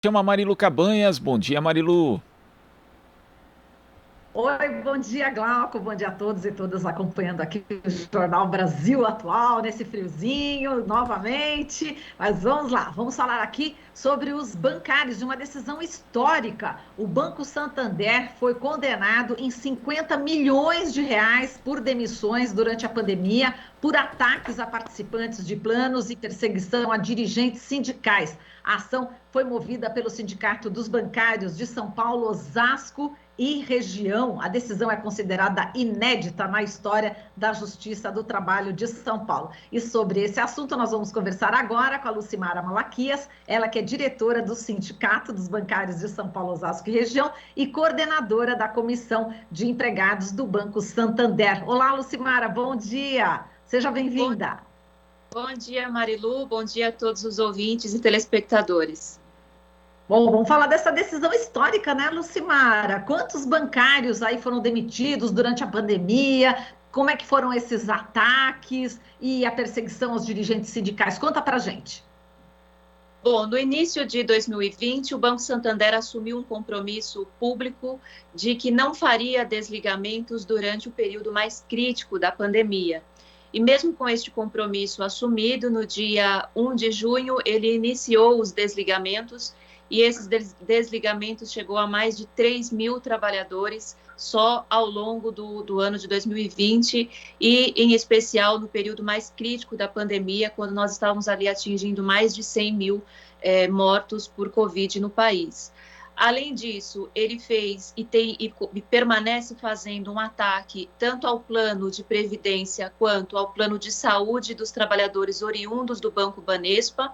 Chama Marilu Cabanhas. Bom dia, Marilu. Oi, bom dia, Glauco. Bom dia a todos e todas acompanhando aqui o Jornal Brasil Atual, nesse friozinho, novamente. Mas vamos lá, vamos falar aqui sobre os bancários, de uma decisão histórica. O Banco Santander foi condenado em 50 milhões de reais por demissões durante a pandemia, por ataques a participantes de planos e perseguição a dirigentes sindicais. A ação foi movida pelo Sindicato dos Bancários de São Paulo, Osasco e região. A decisão é considerada inédita na história da Justiça do Trabalho de São Paulo. E sobre esse assunto nós vamos conversar agora com a Lucimara Malaquias, ela que é diretora do Sindicato dos Bancários de São Paulo, Osasco e região e coordenadora da Comissão de Empregados do Banco Santander. Olá, Lucimara, bom dia. Seja Bom, bem-vinda. bom dia, Marilu. Bom dia a todos os ouvintes e telespectadores. Bom, vamos falar dessa decisão histórica, né, Lucimara? Quantos bancários aí foram demitidos durante a pandemia? Como é que foram esses ataques e a perseguição aos dirigentes sindicais? Conta pra gente. Bom, no início de 2020, o Banco Santander assumiu um compromisso público de que não faria desligamentos durante o período mais crítico da pandemia. E mesmo com este compromisso assumido, no dia 1 de junho, ele iniciou os desligamentos e esses desligamentos chegou a mais de 3 mil trabalhadores só ao longo do ano de 2020 e, em especial, no período mais crítico da pandemia, quando nós estávamos ali atingindo mais de 100 mil mortos por Covid no país. Além disso, ele fez e permanece fazendo um ataque tanto ao plano de previdência quanto ao plano de saúde dos trabalhadores oriundos do Banco Banespa.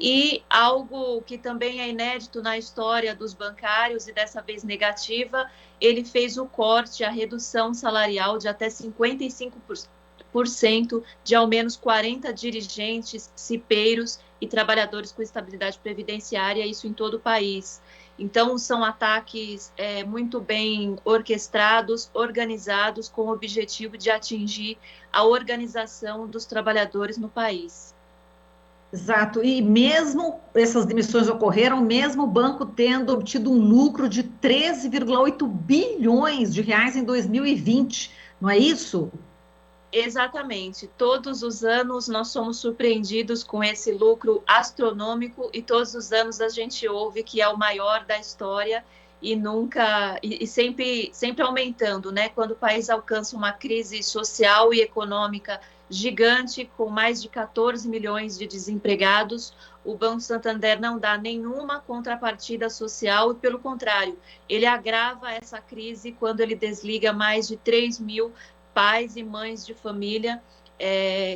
E algo que também é inédito na história dos bancários, e dessa vez negativa, ele fez o corte, a redução salarial de até 55% de ao menos 40 dirigentes, cipeiros e trabalhadores com estabilidade previdenciária, isso em todo o país. Então, são ataques muito bem orquestrados, organizados, com o objetivo de atingir a organização dos trabalhadores no país. Exato. E mesmo essas demissões ocorreram, mesmo o banco tendo obtido um lucro de 13,8 bilhões de reais em 2020, não é isso? Exatamente. Todos os anos nós somos surpreendidos com esse lucro astronômico e todos os anos a gente ouve que é o maior da história e nunca e sempre aumentando, né? Quando o país alcança uma crise social e econômica gigante com mais de 14 milhões de desempregados, o Banco Santander não dá nenhuma contrapartida social e, pelo contrário, ele agrava essa crise quando ele desliga mais de 3 mil pais e mães de família,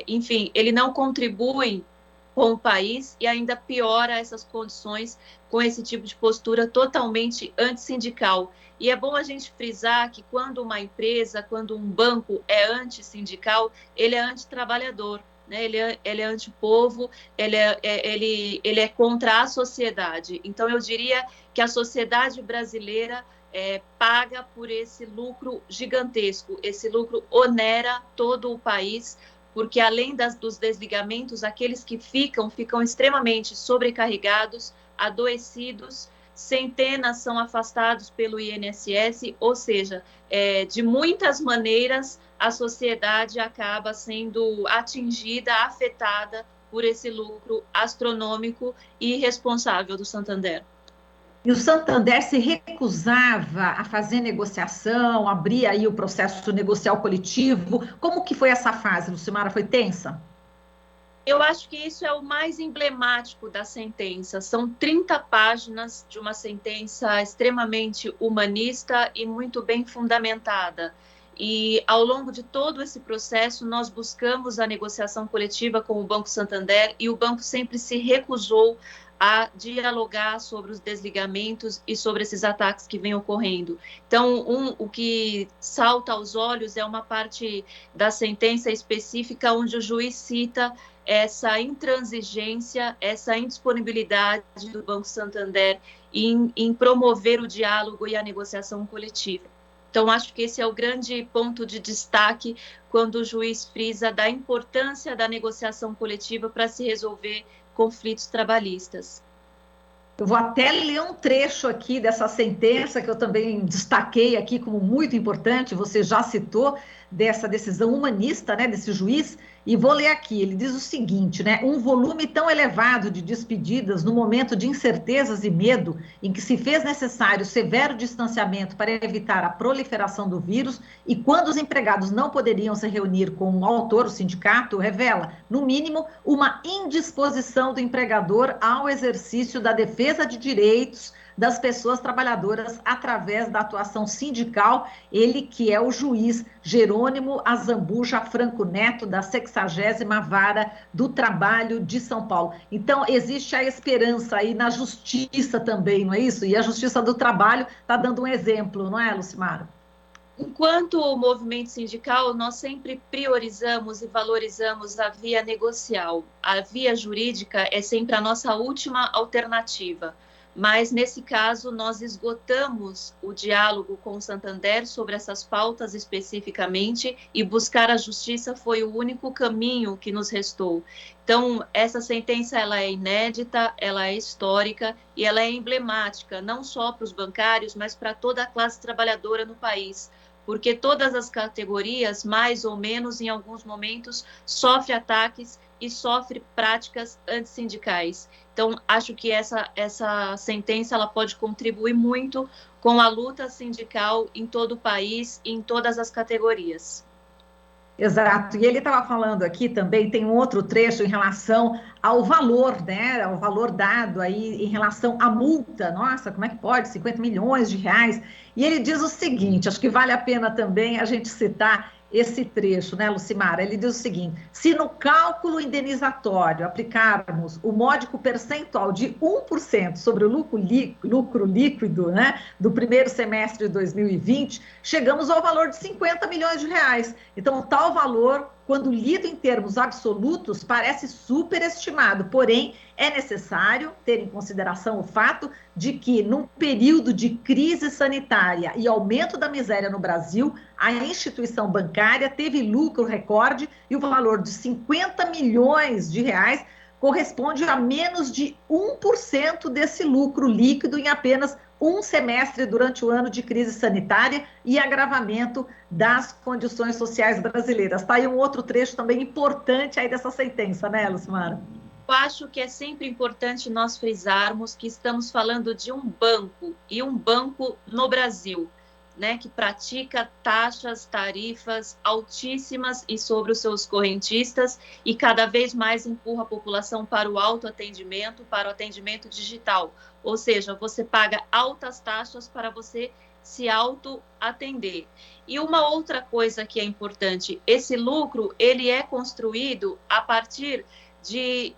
enfim, ele não contribui com o país e ainda piora essas condições com esse tipo de postura totalmente antissindical. E é bom a gente frisar que quando uma empresa, quando um banco é antissindical, ele é antitrabalhador, né? Ele é antipovo, ele é contra a sociedade. Então, eu diria que a sociedade brasileira paga por esse lucro gigantesco. Esse lucro onera todo o país, porque além dos desligamentos, aqueles que ficam extremamente sobrecarregados, adoecidos, centenas são afastados pelo INSS, ou seja, de muitas maneiras a sociedade acaba sendo atingida, afetada por esse lucro astronômico e irresponsável do Santander. E o Santander se recusava a fazer negociação, abrir aí o processo negocial coletivo. Como que foi essa fase, Lucimara? Foi tensa? Eu acho que isso é o mais emblemático da sentença. São 30 páginas de uma sentença extremamente humanista e muito bem fundamentada. E ao longo de todo esse processo, nós buscamos a negociação coletiva com o Banco Santander e o banco sempre se recusou a dialogar sobre os desligamentos e sobre esses ataques que vêm ocorrendo. Então, o que salta aos olhos é uma parte da sentença específica onde o juiz cita essa intransigência, essa indisponibilidade do Banco Santander em promover o diálogo e a negociação coletiva. Então, acho que esse é o grande ponto de destaque quando o juiz frisa da importância da negociação coletiva para se resolver conflitos trabalhistas. Eu vou até ler um trecho aqui dessa sentença que eu também destaquei aqui como muito importante, você já citou, dessa decisão humanista, né, desse juiz, e vou ler aqui. Ele diz o seguinte, né, um volume tão elevado de despedidas no momento de incertezas e medo, em que se fez necessário severo distanciamento para evitar a proliferação do vírus, e quando os empregados não poderiam se reunir com o autor, o sindicato, revela, no mínimo, uma indisposição do empregador ao exercício da defesa de direitos das pessoas trabalhadoras através da atuação sindical, ele que é o juiz Jerônimo Azambuja Franco Neto, da 60ª Vara do Trabalho de São Paulo. Então, existe a esperança aí na justiça também, não é isso? E a Justiça do Trabalho está dando um exemplo, não é, Lucimara? Enquanto movimento sindical, nós sempre priorizamos e valorizamos a via negocial. A via jurídica é sempre a nossa última alternativa. Mas, nesse caso, nós esgotamos o diálogo com o Santander sobre essas pautas especificamente e buscar a justiça foi o único caminho que nos restou. Então, essa sentença ela é inédita, ela é histórica e ela é emblemática, não só para os bancários, mas para toda a classe trabalhadora no país. Porque todas as categorias, mais ou menos, em alguns momentos, sofrem ataques e sofrem práticas antissindicais. Então, acho que essa sentença ela pode contribuir muito com a luta sindical em todo o país, em todas as categorias. Exato, e ele estava falando aqui também, tem um outro trecho em relação ao valor, né, ao valor dado aí em relação à multa, nossa, como é que pode, 50 milhões de reais, e ele diz o seguinte, acho que vale a pena também a gente citar esse trecho, né, Lucimara? Ele diz o seguinte, se no cálculo indenizatório aplicarmos o módico percentual de 1% sobre o lucro líquido, né, do primeiro semestre de 2020, chegamos ao valor de 50 milhões de reais. Então, tal valor, quando lido em termos absolutos, parece superestimado, porém, é necessário ter em consideração o fato de que, num período de crise sanitária e aumento da miséria no Brasil, a instituição bancária teve lucro recorde e o valor de 50 milhões de reais corresponde a menos de 1% desse lucro líquido em apenas um semestre durante o ano de crise sanitária e agravamento das condições sociais brasileiras. Está aí um outro trecho também importante aí dessa sentença, né, Lucimara? Eu acho que é sempre importante nós frisarmos que estamos falando de um banco, e um banco no Brasil, né, que pratica taxas, tarifas altíssimas e sobre os seus correntistas e cada vez mais empurra a população para o autoatendimento, para o atendimento digital. Ou seja, você paga altas taxas para você se autoatender. E uma outra coisa que é importante, esse lucro, ele é construído a partir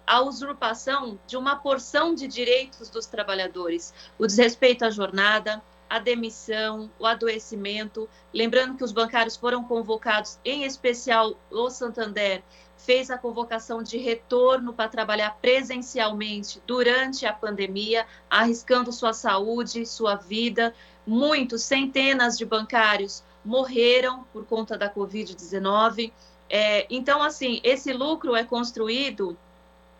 a usurpação de uma porção de direitos dos trabalhadores, o desrespeito à jornada, a demissão, o adoecimento. Lembrando que os bancários foram convocados, em especial o Santander, fez a convocação de retorno para trabalhar presencialmente durante a pandemia, arriscando sua saúde, sua vida. Muitos, centenas de bancários morreram por conta da Covid-19. Então, assim, esse lucro é construído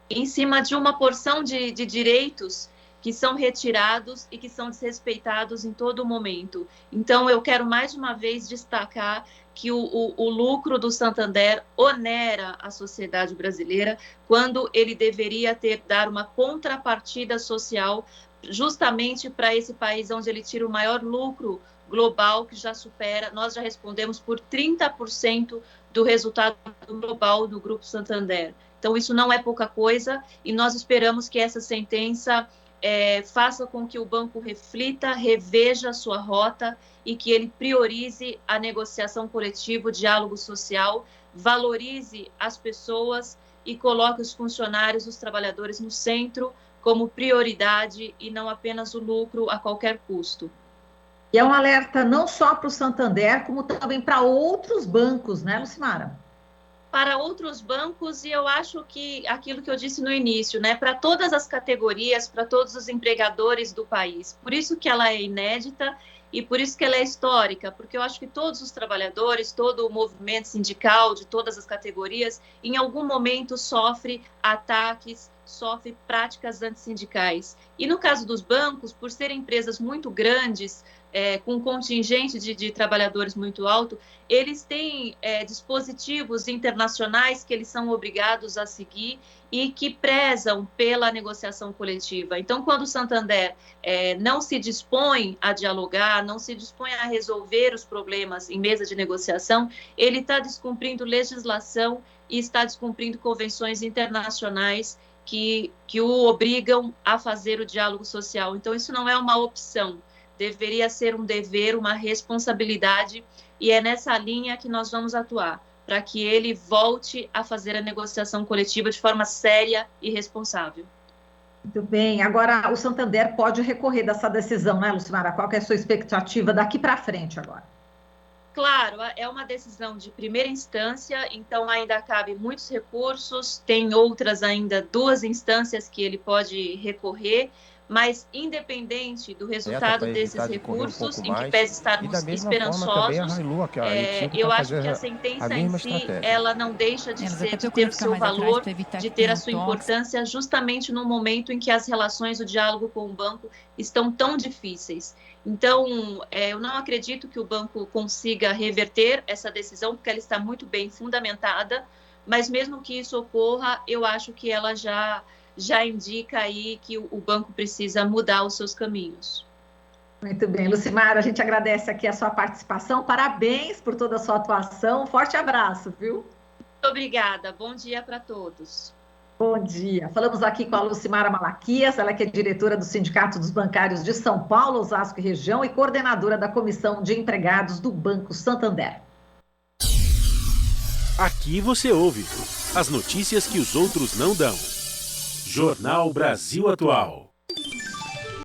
em cima de uma porção de direitos que são retirados e que são desrespeitados em todo momento. Então, eu quero mais uma vez destacar que o lucro do Santander onera a sociedade brasileira quando ele deveria dar uma contrapartida social justamente para esse país onde ele tira o maior lucro global, que já supera, nós já respondemos por 30% do resultado global do Grupo Santander. Então, isso não é pouca coisa e nós esperamos que essa sentença faça com que o banco reflita, reveja a sua rota e que ele priorize a negociação coletiva, o diálogo social, valorize as pessoas e coloque os funcionários, os trabalhadores no centro como prioridade e não apenas o lucro a qualquer custo. E é um alerta não só para o Santander, como também para outros bancos, né, Lucimara? Para outros bancos, e eu acho que aquilo que eu disse no início, né, para todas as categorias, para todos os empregadores do país. Por isso que ela é inédita e por isso que ela é histórica, porque eu acho que todos os trabalhadores, todo o movimento sindical de todas as categorias, em algum momento sofre ataques sofre práticas antissindicais. E no caso dos bancos, por serem empresas muito grandes, com um contingente de trabalhadores muito alto, eles têm dispositivos internacionais que eles são obrigados a seguir e que prezam pela negociação coletiva. Então, quando o Santander não se dispõe a dialogar, não se dispõe a resolver os problemas em mesa de negociação, ele está descumprindo legislação e está descumprindo convenções internacionais que o obrigam a fazer o diálogo social. Então, isso não é uma opção, deveria ser um dever, uma responsabilidade, e é nessa linha que nós vamos atuar, para que ele volte a fazer a negociação coletiva de forma séria e responsável. Muito bem. Agora, o Santander pode recorrer dessa decisão, né, Lucimara? Qual que é a sua expectativa daqui para frente agora? Claro, é uma decisão de primeira instância, então ainda cabe muitos recursos, tem outras ainda 2 instâncias que ele pode recorrer, mas independente do resultado desses recursos, em que pese estarmos esperançosos, eu acho que a sentença em si, ela não deixa de ter o seu valor, de ter a sua importância, justamente no momento em que as relações, o diálogo com o banco estão tão difíceis. Então, eu não acredito que o banco consiga reverter essa decisão, porque ela está muito bem fundamentada, mas mesmo que isso ocorra, eu acho que ela já indica aí que o banco precisa mudar os seus caminhos. Muito bem, Lucimara, a gente agradece aqui a sua participação, parabéns por toda a sua atuação, forte abraço, viu? Muito obrigada, bom dia para todos. Bom dia, falamos aqui com a Lucimara Malaquias, ela que é diretora do Sindicato dos Bancários de São Paulo, Osasco e região e coordenadora da Comissão de Empregados do Banco Santander. Aqui você ouve as notícias que os outros não dão. Jornal Brasil Atual.